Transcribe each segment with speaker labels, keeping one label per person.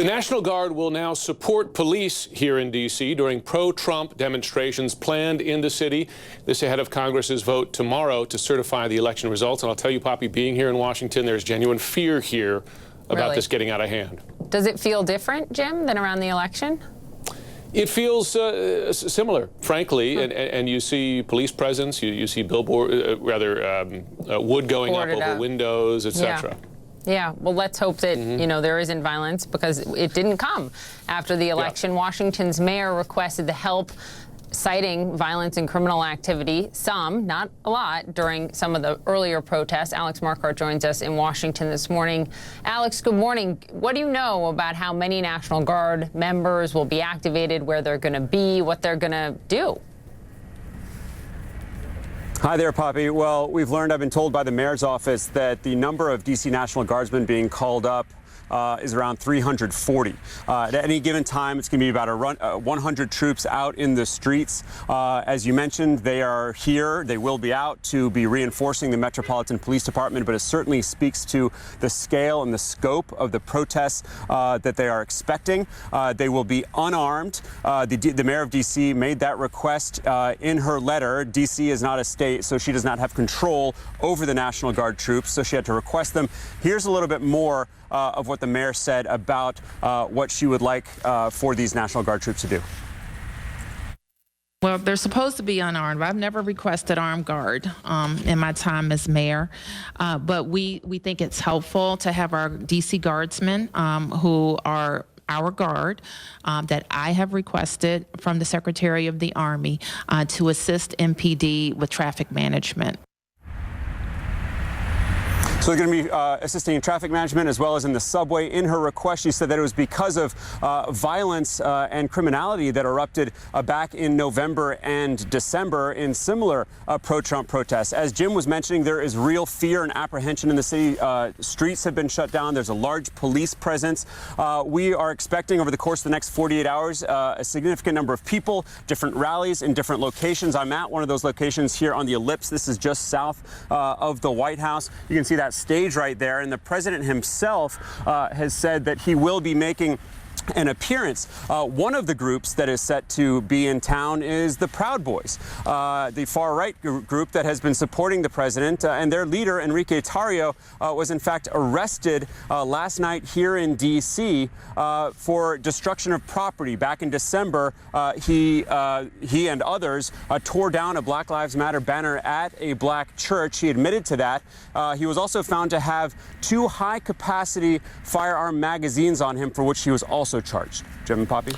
Speaker 1: The National Guard will now support police here in D.C. during pro-Trump demonstrations planned in the city. This ahead of Congress's vote tomorrow to certify the election results. And I'll tell you, Poppy, being here in Washington, there's genuine fear here about this getting out of hand.
Speaker 2: Does it feel different, Jim, than around the election?
Speaker 1: It feels similar, frankly, and you see police presence, you see billboard, wood going up over windows, etc.
Speaker 2: Yeah, well, let's hope that, you know, there isn't violence, because it didn't come after the election. Washington's mayor requested the help, citing violence and criminal activity, some, not a lot, during some of the earlier protests. Alex Marquardt joins us in Washington this morning. Alex, good morning. What do you know about how many National Guard members will be activated, where they're going to be, what they're going to do?
Speaker 3: Hi there, Poppy. Well, we've learned, I've been told by the mayor's office, that the number of D.C. National Guardsmen being called up is around 340. At any given time, it's going to be about 100 troops out in the streets. As you mentioned, they are here. They will be out to be reinforcing the Metropolitan Police Department, but it certainly speaks to the scale and the scope of the protests that they are expecting. They will be unarmed. The mayor of D.C. made that request in her letter. D.C. is not a state, so she does not have control over the National Guard troops, so she had to request them. Here's a little bit more of what the mayor said about what she would like for these National Guard troops to do.
Speaker 4: Well, they're supposed to be unarmed. I've never requested armed guard in my time as mayor, but we think it's helpful to have our D.C. Guardsmen who are our guard that I have requested from the Secretary of the Army to assist MPD with traffic management.
Speaker 3: So they're going to be assisting in traffic management as well as in the subway. In her request, she said that it was because of violence and criminality that erupted back in November and December in similar pro-Trump protests. As Jim was mentioning, there is real fear and apprehension in the city. Streets have been shut down. There's a large police presence. We are expecting over the course of the next 48 hours a significant number of people, different rallies in different locations. I'm at one of those locations here on the Ellipse. This is just south of the White House. You can see that stage right there, and the president himself has said that he will be making an appearance. One of the groups that is set to be in town is the Proud Boys, the far-right group that has been supporting the president, and their leader, Enrique Tarrio, was in fact arrested last night here in D.C. For destruction of property. Back in December, he and others tore down a Black Lives Matter banner at a black church. He admitted to that. He was also found to have 2 high-capacity firearm magazines on him, for which he was also charged. Jim and Poppy?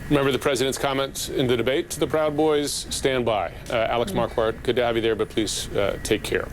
Speaker 1: Remember the president's comments in the debate to the Proud Boys? Stand by. Alex Marquardt, good to have you there, but please take care.